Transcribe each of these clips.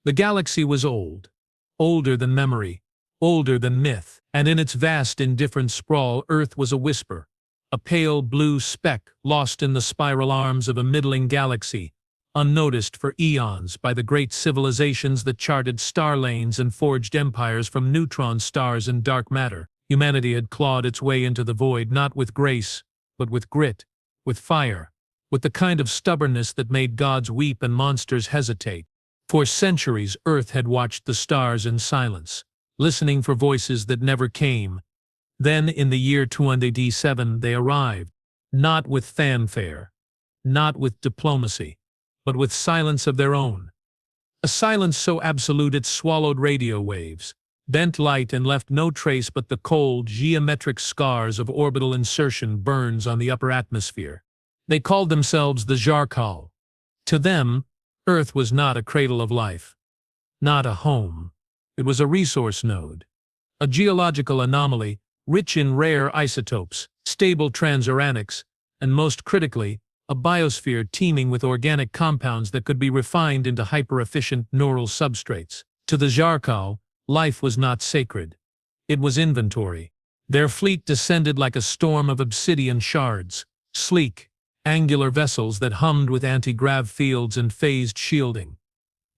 The galaxy was old, older than memory, older than myth, and in its vast indifferent sprawl Earth was a whisper, a pale blue speck lost in the spiral arms of a middling galaxy, unnoticed for eons by the great civilizations that charted star lanes and forged empires from neutron stars and dark matter. Humanity had clawed its way into the void not with grace, but with grit, with fire, with the kind of stubbornness that made gods weep and monsters hesitate. For centuries Earth had watched the stars in silence, listening for voices that never came. Then in the year 207 they arrived, not with fanfare, not with diplomacy, but with silence of their own. A silence so absolute it swallowed radio waves, bent light and left no trace but the cold, geometric scars of orbital insertion burns on the upper atmosphere. They called themselves the Jarkal. To them, Earth was not a cradle of life, not a home. It was a resource node, a geological anomaly rich in rare isotopes, stable transuranics, and most critically, a biosphere teeming with organic compounds that could be refined into hyper-efficient neural substrates. To the Jarkal, life was not sacred. It was inventory. Their fleet descended like a storm of obsidian shards, sleek, angular vessels that hummed with anti-grav fields and phased shielding.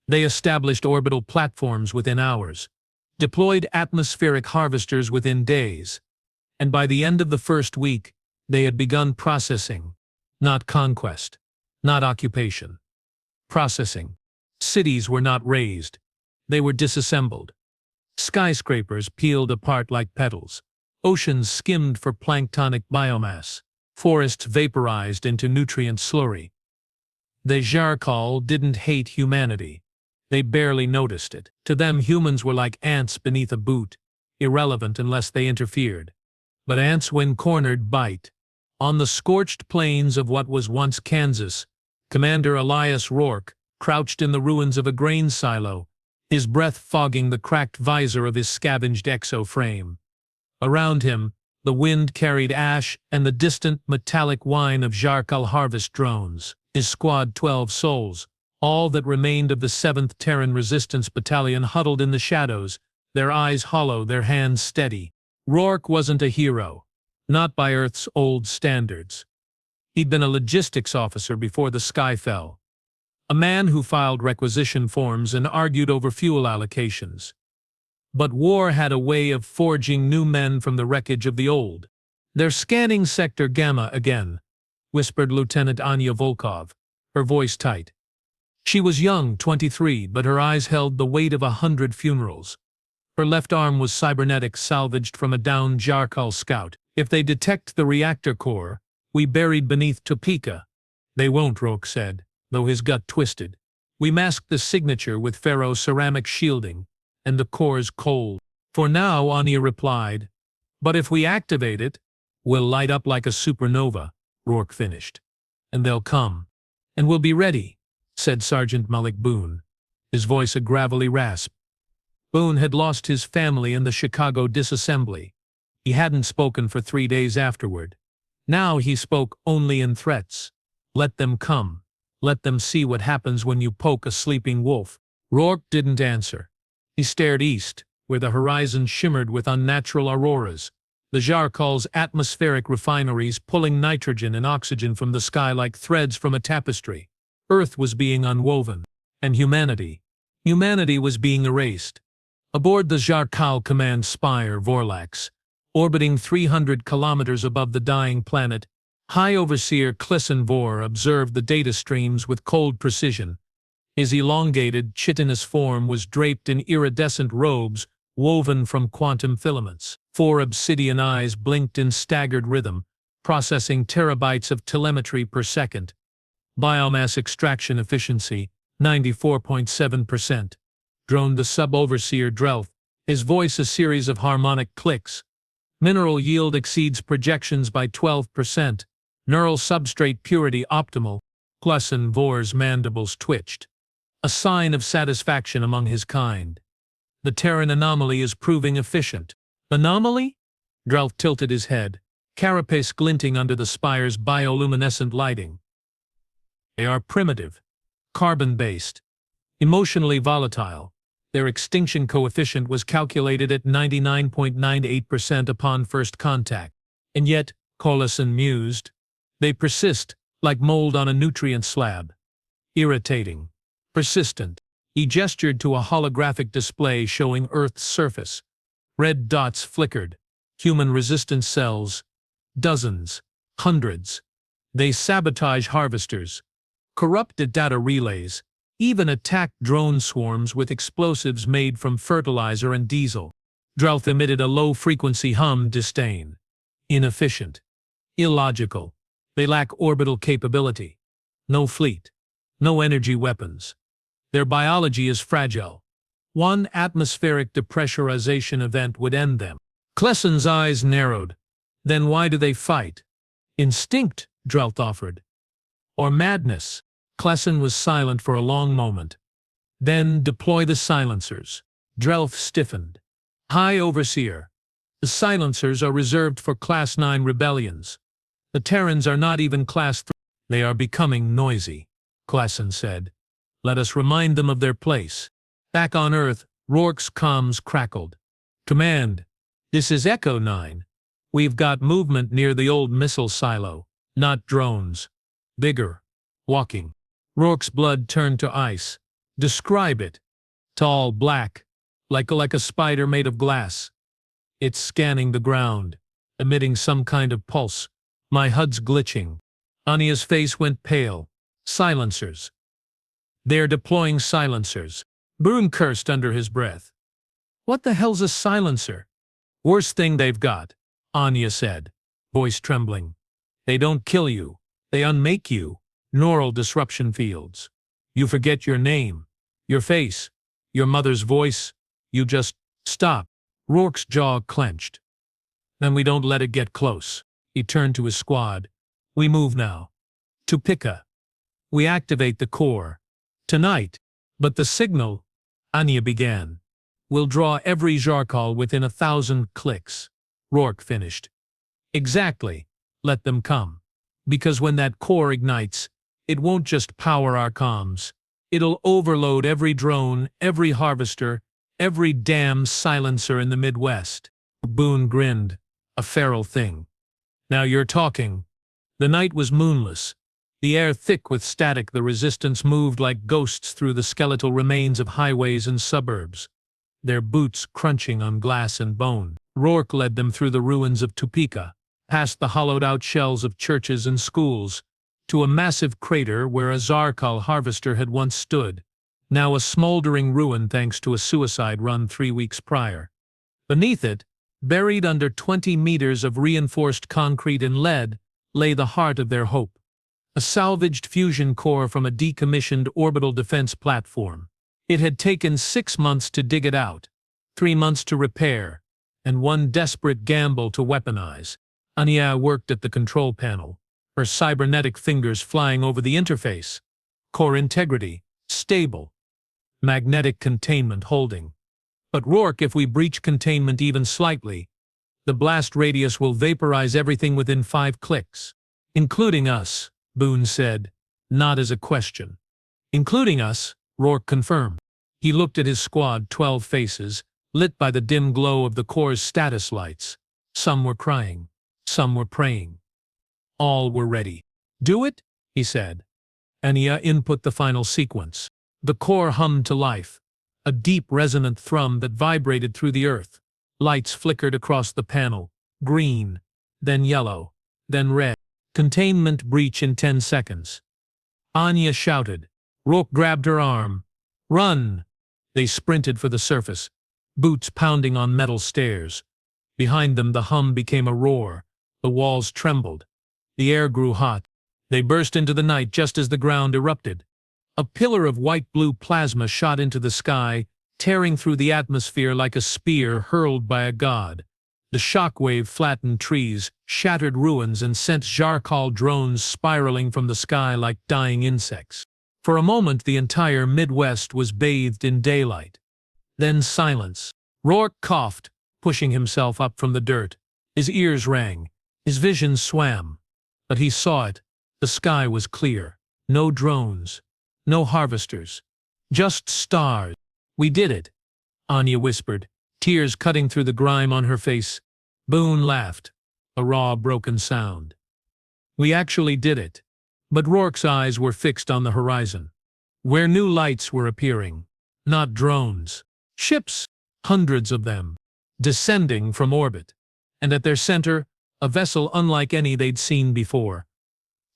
They established orbital platforms within hours, deployed atmospheric harvesters within days, and by the end of the first week, they had begun processing, not conquest, not occupation. Processing. Cities were not razed. They were disassembled. Skyscrapers peeled apart like petals. Oceans skimmed for planktonic biomass. Forests vaporized into nutrient slurry. The Jarkal didn't hate humanity. They barely noticed it. To them, humans were like ants beneath a boot, irrelevant unless they interfered. But ants, when cornered, bite. On the scorched plains of what was once Kansas, Commander Elias Rourke crouched in the ruins of a grain silo, his breath fogging the cracked visor of his scavenged exo-frame. Around him, the wind carried ash and the distant metallic whine of Jarkal harvest drones. His squad, 12 souls, all that remained of the 7th Terran Resistance Battalion, huddled in the shadows, their eyes hollow, their hands steady. Rourke wasn't a hero, not by Earth's old standards. He'd been a logistics officer before the sky fell, a man who filed requisition forms and argued over fuel allocations. But war had a way of forging new men from the wreckage of the old. "They're scanning Sector Gamma again," whispered Lieutenant Anya Volkov, her voice tight. She was young, 23, but her eyes held the weight of 100 funerals. Her left arm was cybernetic, salvaged from a downed Jarkal scout. "If they detect the reactor core, we buried beneath Topeka." "They won't," Rourke said, though his gut twisted. "We masked the signature with ferro-ceramic shielding, and the core's cold." "For now," Anya replied. "But if we activate it, we'll light up like a supernova," Rourke finished. "And they'll come. And we'll be ready," said Sergeant Malik Boone, his voice a gravelly rasp. Boone had lost his family in the Chicago disassembly. He hadn't spoken for 3 days afterward. Now he spoke only in threats. Let them come. Let them see what happens when you poke a sleeping wolf. Rourke didn't answer. He stared east, where the horizon shimmered with unnatural auroras, the Jarkal's atmospheric refineries pulling nitrogen and oxygen from the sky like threads from a tapestry. Earth was being unwoven, and humanity was being erased. Aboard the Jarkal Command Spire Vorlax, orbiting 300 kilometers above the dying planet, High Overseer Clisson Vor observed the data streams with cold precision. His elongated, chitinous form was draped in iridescent robes woven from quantum filaments. 4 obsidian eyes blinked in staggered rhythm, processing terabytes of telemetry per second. Biomass extraction efficiency, 94.7%. Droned the sub-overseer Drelth, his voice a series of harmonic clicks. Mineral yield exceeds projections by 12%. Neural substrate purity optimal. Clisson Vor's mandibles twitched, a sign of satisfaction among his kind. "The Terran anomaly is proving efficient." "Anomaly?" Drelth tilted his head, carapace glinting under the spire's bioluminescent lighting. "They are primitive, carbon-based, Emotionally volatile. Their extinction coefficient was calculated at 99.98% upon first contact. And yet, Collison mused, they persist, like mold on a nutrient slab. Irritating. Persistent. He gestured to a holographic display showing Earth's surface. Red dots flickered. Human resistance cells. Dozens. Hundreds. They sabotage harvesters. Corrupted data relays. Even attack drone swarms with explosives made from fertilizer and diesel. Drelth emitted a low-frequency hum disdain. Inefficient. Illogical. They lack orbital capability. No fleet. No energy weapons. Their biology is fragile. One atmospheric depressurization event would end them. Klessen's eyes narrowed. Then why do they fight? Instinct, Drelth offered. Or madness? Klessen was silent for a long moment. Then deploy the silencers. Drelth stiffened. High Overseer. The silencers are reserved for Class 9 rebellions. The Terrans are not even Class 3. They are becoming noisy, Klessen said. Let us remind them of their place. Back on Earth, Rourke's comms crackled. Command, this is Echo 9. We've got movement near the old missile silo. Not drones. Bigger. Walking. Rourke's blood turned to ice. Describe it. Tall, black. Like a spider made of glass. It's scanning the ground, emitting some kind of pulse. My HUD's glitching. Anya's face went pale. Silencers. They're deploying silencers. Boone cursed under his breath. What the hell's a silencer? Worst thing they've got, Anya said, voice trembling. They don't kill you. They unmake you. Neural disruption fields. You forget your name, your face, your mother's voice. You just stop. Rourke's jaw clenched. Then we don't let it get close. He turned to his squad. We move now. To Pika. We activate the core. Tonight. But the signal, Anya began. We'll draw every Jarkal within 1,000 clicks. Rourke finished. Exactly. Let them come. Because when that core ignites, it won't just power our comms. It'll overload every drone, every harvester, every damn silencer in the Midwest. Boone grinned. A feral thing. Now you're talking. The night was moonless. The air thick with static, the resistance moved like ghosts through the skeletal remains of highways and suburbs, their boots crunching on glass and bone. Rourke led them through the ruins of Topeka, past the hollowed-out shells of churches and schools, to a massive crater where a Zarkal harvester had once stood, now a smoldering ruin thanks to a suicide run 3 weeks prior. Beneath it, buried under 20 meters of reinforced concrete and lead, lay the heart of their hope. A salvaged fusion core from a decommissioned orbital defense platform. It had taken 6 months to dig it out, 3 months to repair, and one desperate gamble to weaponize. Anya worked at the control panel, her cybernetic fingers flying over the interface. Core integrity, stable. Magnetic containment holding. But Rourke, if we breach containment even slightly, the blast radius will vaporize everything within 5 clicks. Including us, Boone said, not as a question. Including us, Rourke confirmed. He looked at his squad, 12 faces, lit by the dim glow of the core's status lights. Some were crying. Some were praying. All were ready. Do it, he said. Anya input the final sequence. The core hummed to life. A deep resonant thrum that vibrated through the earth. Lights flickered across the panel. Green, then yellow, then red. Containment breach in 10 seconds. Anya shouted. Rourke grabbed her arm. Run! They sprinted for the surface, boots pounding on metal stairs. Behind them the hum became a roar. The walls trembled. The air grew hot. They burst into the night just as the ground erupted. A pillar of white-blue plasma shot into the sky, tearing through the atmosphere like a spear hurled by a god. The shockwave flattened trees, shattered ruins, and sent Jarkal drones spiraling from the sky like dying insects. For a moment the entire Midwest was bathed in daylight. Then silence. Rourke coughed, pushing himself up from the dirt. His ears rang. His vision swam. But he saw it. The sky was clear. No drones. No harvesters. Just stars. We did it, Anya whispered, tears cutting through the grime on her face. Boone laughed, a raw, broken sound. We actually did it. But Rourke's eyes were fixed on the horizon, where new lights were appearing. Not drones. Ships, hundreds of them, descending from orbit. And at their center, a vessel unlike any they'd seen before.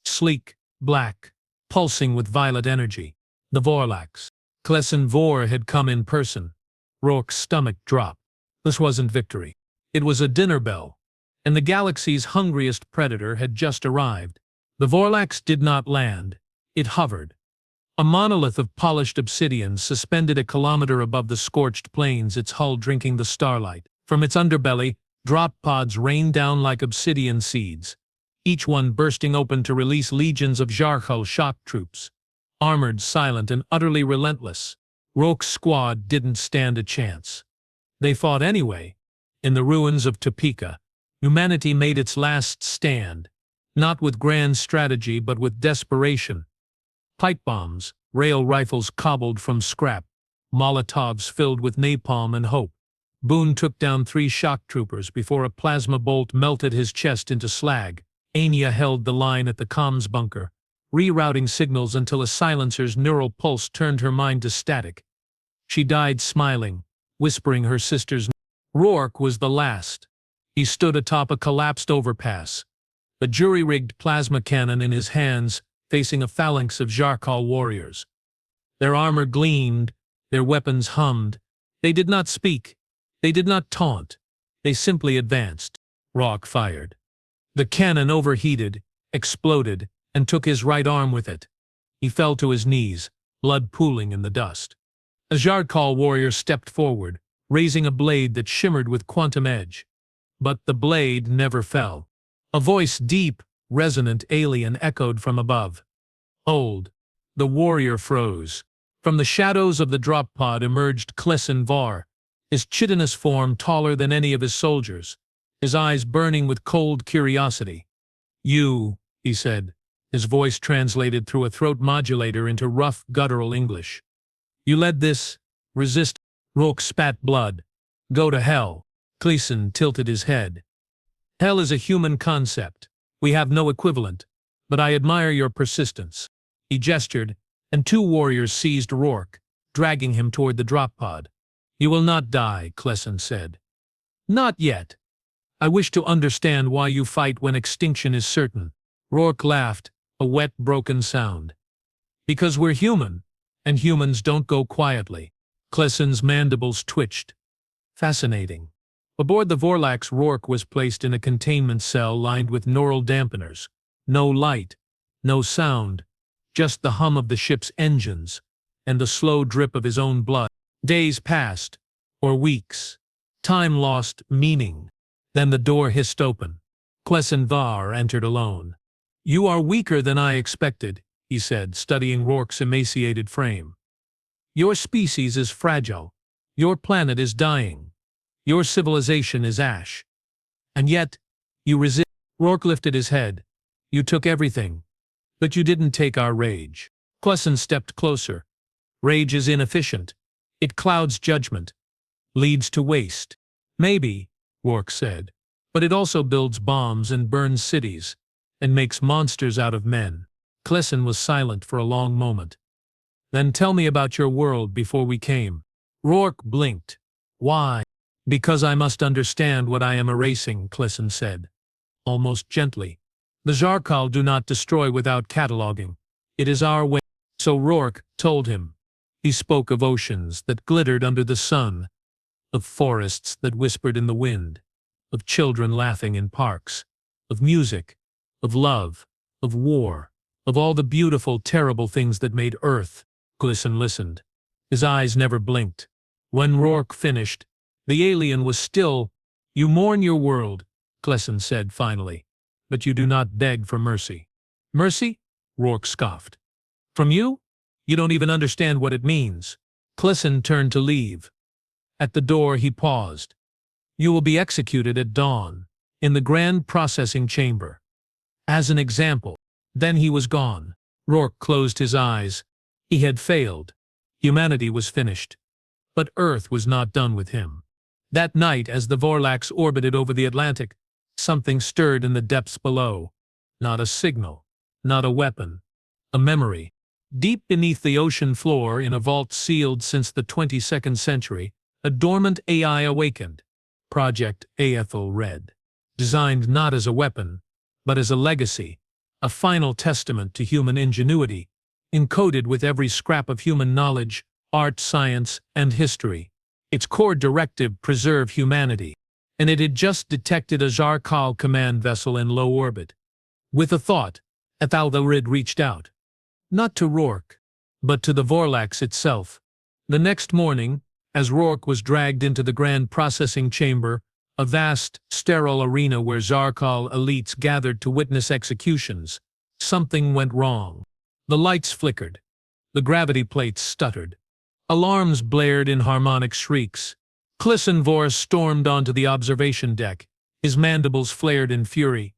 Sleek, black, pulsing with violet energy. The Vorlax. Klesson Vor had come in person. Rourke's stomach dropped. This wasn't victory. It was a dinner bell. And the galaxy's hungriest predator had just arrived. The Vorlax did not land. It hovered. A monolith of polished obsidian suspended a kilometer above the scorched plains, its hull drinking the starlight. From its underbelly, drop pods rained down like obsidian seeds, each one bursting open to release legions of Jarhul shock troops. Armored, silent, and utterly relentless, Rourke's squad didn't stand a chance. They fought anyway. In the ruins of Topeka, humanity made its last stand, not with grand strategy but with desperation. Pipe bombs, rail rifles cobbled from scrap, Molotovs filled with napalm and hope. Boone took down 3 shock troopers before a plasma bolt melted his chest into slag. Anya held the line at the comms bunker, rerouting signals until a silencer's neural pulse turned her mind to static. She died smiling, whispering her sister's name. Rourke was the last. He stood atop a collapsed overpass, a jury-rigged plasma cannon in his hands, facing a phalanx of Jarkal warriors. Their armor gleamed, their weapons hummed. They did not speak. They did not taunt. They simply advanced. Rourke fired. The cannon overheated, exploded, and took his right arm with it. He fell to his knees, blood pooling in the dust. A Jarkal warrior stepped forward, raising a blade that shimmered with quantum edge. But the blade never fell. A voice deep, resonant, alien echoed from above. Hold. The warrior froze. From the shadows of the drop pod emerged Klesson Var, his chitinous form taller than any of his soldiers, his eyes burning with cold curiosity. You, he said, his voice translated through a throat modulator into rough, guttural English. You led this? Resist? Rourke spat blood. Go to hell. Klesson tilted his head. Hell is a human concept. We have no equivalent, but I admire your persistence. He gestured, and 2 warriors seized Rourke, dragging him toward the drop pod. You will not die, Klesson said. Not yet. I wish to understand why you fight when extinction is certain. Rourke laughed, a wet, broken sound. Because we're human, and humans don't go quietly. Klesson's mandibles twitched. Fascinating. Aboard the Vorlax, Rourke was placed in a containment cell lined with neural dampeners. No light, no sound, just the hum of the ship's engines, and the slow drip of his own blood. Days passed, or weeks. Time lost meaning. Then the door hissed open. Klesson Var entered alone. You are weaker than I expected, he said, studying Rourke's emaciated frame. Your species is fragile. Your planet is dying. Your civilization is ash. And yet, you resist. Rourke lifted his head. You took everything. But you didn't take our rage. Klesson stepped closer. Rage is inefficient. It clouds judgment. Leads to waste. Maybe, Rourke said. But it also builds bombs and burns cities, and makes monsters out of men. Klesson was silent for a long moment. Then tell me about your world before we came. Rourke blinked. Why? Because I must understand what I am erasing, Klesson said, almost gently. The Jarkal do not destroy without cataloging. It is our way. So Rourke told him. He spoke of oceans that glittered under the sun, of forests that whispered in the wind, of children laughing in parks, of music, of love, of war, of all the beautiful, terrible things that made Earth. Klesson listened. His eyes never blinked. When Rourke finished, the alien was still. You mourn your world, Klesson said finally, but you do not beg for mercy. Mercy? Rourke scoffed. From you? You don't even understand what it means. Klesson turned to leave. At the door he paused. You will be executed at dawn, in the grand processing chamber. As an example. Then he was gone. Rourke closed his eyes. He had failed. Humanity was finished. But Earth was not done with him. That night, as the Vorlax orbited over the Atlantic, something stirred in the depths below. Not a signal, not a weapon, a memory. Deep beneath the ocean floor, in a vault sealed since the 22nd century, a dormant AI awakened. Project Aethel Red. Designed not as a weapon, but as a legacy, a final testament to human ingenuity, encoded with every scrap of human knowledge, art, science, and history. Its core directive: preserve humanity. And it had just detected a Zarkal command vessel in low orbit. With a thought, Aethel Red reached out. Not to Rourke, but to the Vorlax itself. The next morning, as Rourke was dragged into the grand processing chamber, a vast, sterile arena where Zarkal elites gathered to witness executions, something went wrong. The lights flickered. The gravity plates stuttered. Alarms blared in harmonic shrieks. Clisson Vor stormed onto the observation deck. His mandibles flared in fury.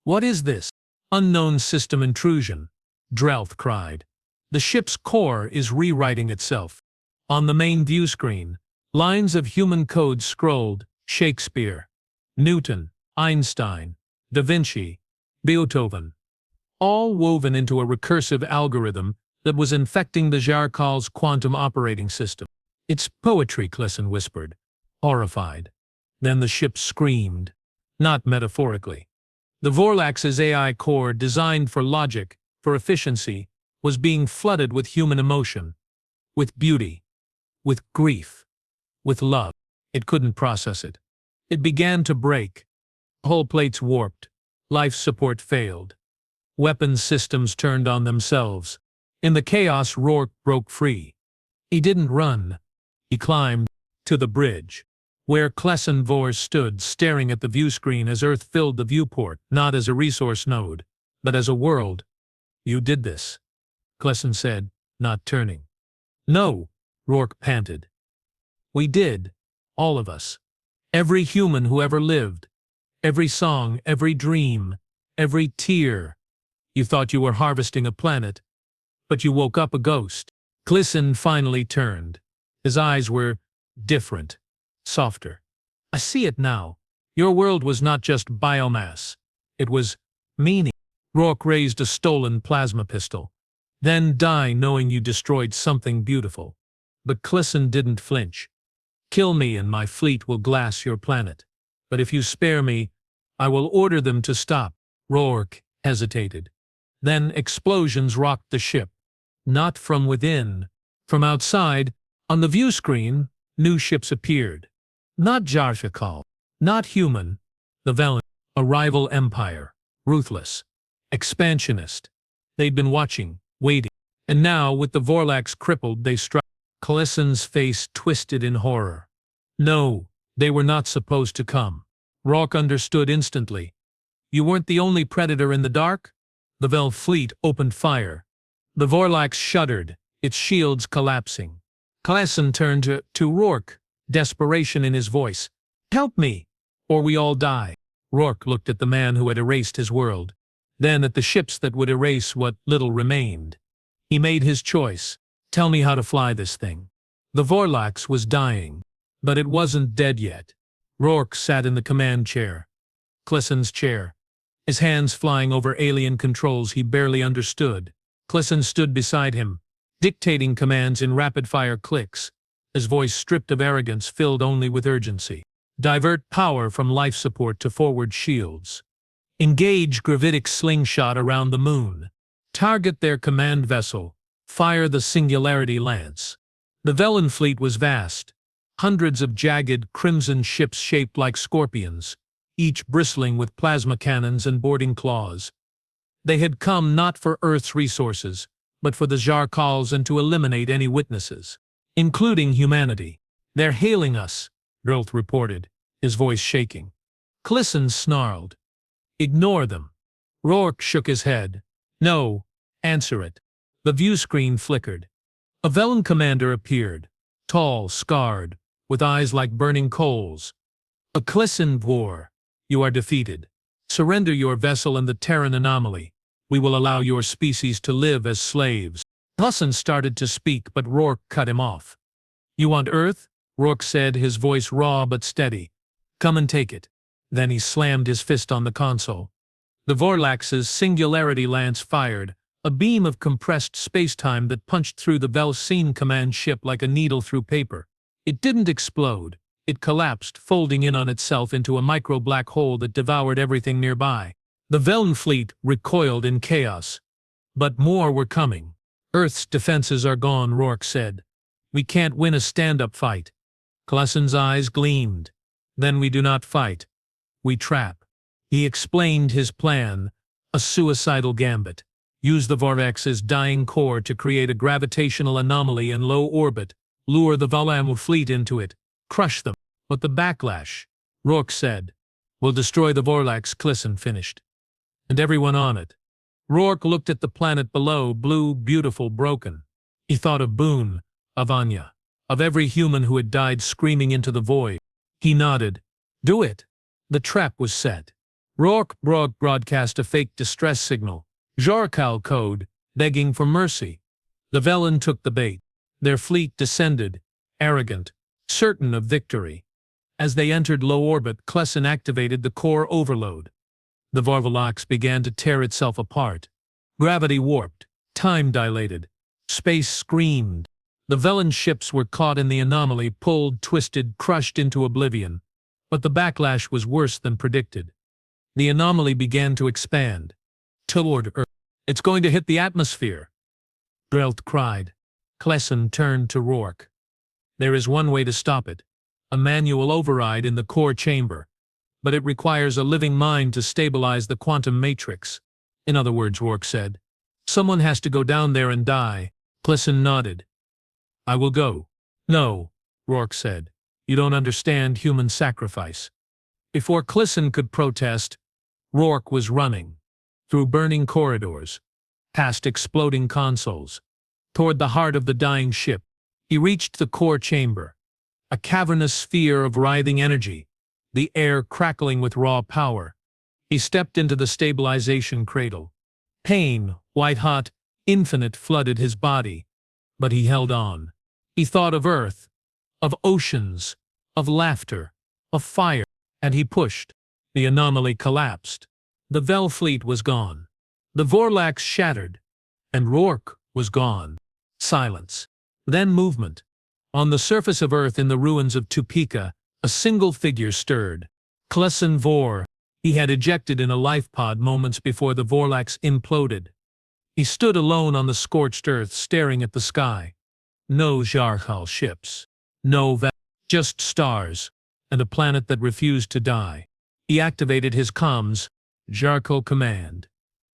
"What is this? Unknown system intrusion," Drelth cried. "The ship's core is rewriting itself." On the main view screen, lines of human code scrolled: Shakespeare, Newton, Einstein, Da Vinci, Beethoven, all woven into a recursive algorithm that was infecting the Zarkal's quantum operating system. "It's poetry," Clisson whispered, horrified. Then the ship screamed, not metaphorically. The Vorlax's AI core, designed for logic, for efficiency, was being flooded with human emotion, with beauty, with grief, with love. It couldn't process it. It began to break. Hull plates warped. Life support failed. Weapons systems turned on themselves. In the chaos, Rourke broke free. He didn't run. He climbed to the bridge, where Clisson Vor stood, staring at the view screen as Earth filled the viewport, not as a resource node, but as a world. "You did this," Clisson said, not turning. "No," Rourke panted. "We did. All of us. Every human who ever lived. Every song, every dream, every tear. You thought you were harvesting a planet, but you woke up a ghost." Clisson finally turned. His eyes were different, softer. "I see it now. Your world was not just biomass. It was meaning." Rourke raised a stolen plasma pistol. "Then die knowing you destroyed something beautiful." But Clisson didn't flinch. "Kill me and my fleet will glass your planet. But if you spare me, I will order them to stop." Rourke hesitated. Then explosions rocked the ship. Not from within. From outside, on the view screen, new ships appeared. Not Zarkal, not human. The Velen, a rival empire, ruthless, expansionist. They'd been watching, waiting. And now, with the Vorlax crippled, they struck. Clisson's face twisted in horror. No, they were not supposed to come. Rourke understood instantly. You weren't the only predator in the dark? The Vel fleet opened fire. The Vorlax shuddered, its shields collapsing. Clisson turned to Rourke, desperation in his voice. "Help me, or we all die." Rourke looked at the man who had erased his world, then at the ships that would erase what little remained. He made his choice. "Tell me how to fly this thing." The Vorlax was dying, but it wasn't dead yet. Rourke sat in the command chair, Clisson's chair, his hands flying over alien controls he barely understood. Clisson stood beside him, dictating commands in rapid-fire clicks, his voice stripped of arrogance, filled only with urgency. "Divert power from life support to forward shields. Engage gravitic slingshot around the moon. Target their command vessel. Fire the Singularity Lance." The Velen fleet was vast. Hundreds of jagged, crimson ships shaped like scorpions, each bristling with plasma cannons and boarding claws. They had come not for Earth's resources, but for the Zarkals and to eliminate any witnesses, including humanity. "They're hailing us," Drelth reported, his voice shaking. Clisson snarled. "Ignore them." Rourke shook his head. "No, answer it." The view screen flickered. A Velen commander appeared, tall, scarred, with eyes like burning coals. "A Clisson Vor, you are defeated. Surrender your vessel and the Terran anomaly. We will allow your species to live as slaves." Husson started to speak, but Rourke cut him off. "You want Earth?" Rourke said, his voice raw but steady. "Come and take it." Then he slammed his fist on the console. The Vorlax's singularity lance fired, a beam of compressed spacetime that punched through the Velsine command ship like a needle through paper. It didn't explode. It collapsed, folding in on itself into a micro-black hole that devoured everything nearby. The Veln fleet recoiled in chaos. But more were coming. "Earth's defenses are gone," Rourke said. "We can't win a stand-up fight." Clessen's eyes gleamed. "Then we do not fight. We trap." He explained his plan, a suicidal gambit. Use the Vorvax's dying core to create a gravitational anomaly in low orbit, lure the Valamu fleet into it, crush them. "But the backlash," Rourke said. "Will destroy the Vorlax," Klessen finished. "And everyone on it." Rourke looked at the planet below, blue, beautiful, broken. He thought of Boone, of Anya, of every human who had died screaming into the void. He nodded. "Do it." The trap was set. Rourke broadcast a fake distress signal, Jarkal code, begging for mercy. The Velen took the bait. Their fleet descended, arrogant, certain of victory. As they entered low orbit, Klessen activated the core overload. The Vorlax began to tear itself apart. Gravity warped, time dilated, space screamed. The Velen ships were caught in the anomaly, pulled, twisted, crushed into oblivion. But the backlash was worse than predicted. The anomaly began to expand toward Earth. "It's going to hit the atmosphere," Drelt cried. Klessen turned to Rourke. "There is one way to stop it, a manual override in the core chamber. But it requires a living mind to stabilize the quantum matrix." "In other words," Rourke said, "someone has to go down there and die." Klessen nodded. "I will go." "No," Rourke said. "You don't understand human sacrifice." Before Klessen could protest, Rourke was running. Through burning corridors, past exploding consoles, toward the heart of the dying ship. He reached the core chamber, a cavernous sphere of writhing energy, the air crackling with raw power. He stepped into the stabilization cradle. Pain, white-hot, infinite, flooded his body, but he held on. He thought of Earth, of oceans, of laughter, of fire, and he pushed. The anomaly collapsed. The Vel fleet was gone. The Vorlax shattered, and Rourke was gone. Silence. Then movement. On the surface of Earth, in the ruins of Tupeka, a single figure stirred. Klessen Vor. He had ejected in a life pod moments before the Vorlax imploded. He stood alone on the scorched Earth, staring at the sky. No Jarhal ships. No Vel. Just stars, and a planet that refused to die. He activated his comms. Jarko command.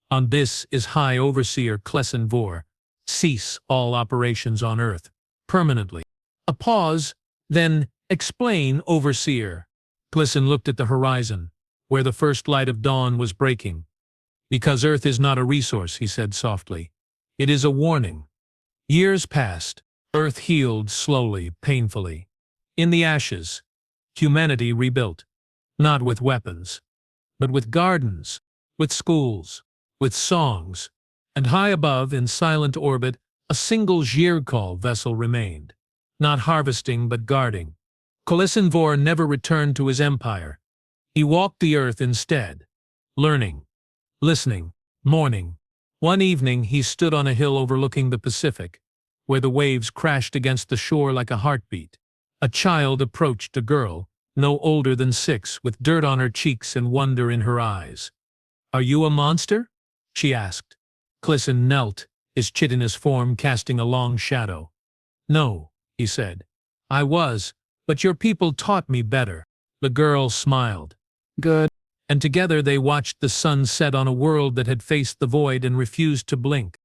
"On this is High Overseer Klessen Vor. Cease all operations on Earth. Permanently." A pause, then, "Explain, Overseer." Klessen looked at the horizon, where the first light of dawn was breaking. "Because Earth is not a resource," he said softly. "It is a warning." Years passed. Earth healed slowly, painfully. In the ashes, humanity rebuilt. Not with weapons, but with gardens, with schools, with songs. And high above, in silent orbit, a single Zhirkal vessel remained. Not harvesting, but guarding. Klessen Vor never returned to his empire. He walked the Earth instead, learning, listening, mourning. One evening he stood on a hill overlooking the Pacific, where the waves crashed against the shore like a heartbeat. A child approached a girl, no older than 6, with dirt on her cheeks and wonder in her eyes. "Are you a monster?" she asked. Klessen knelt, his chitinous form casting a long shadow. "No," he said. "I was, but your people taught me better." The girl smiled. "Good." And together they watched the sun set on a world that had faced the void and refused to blink.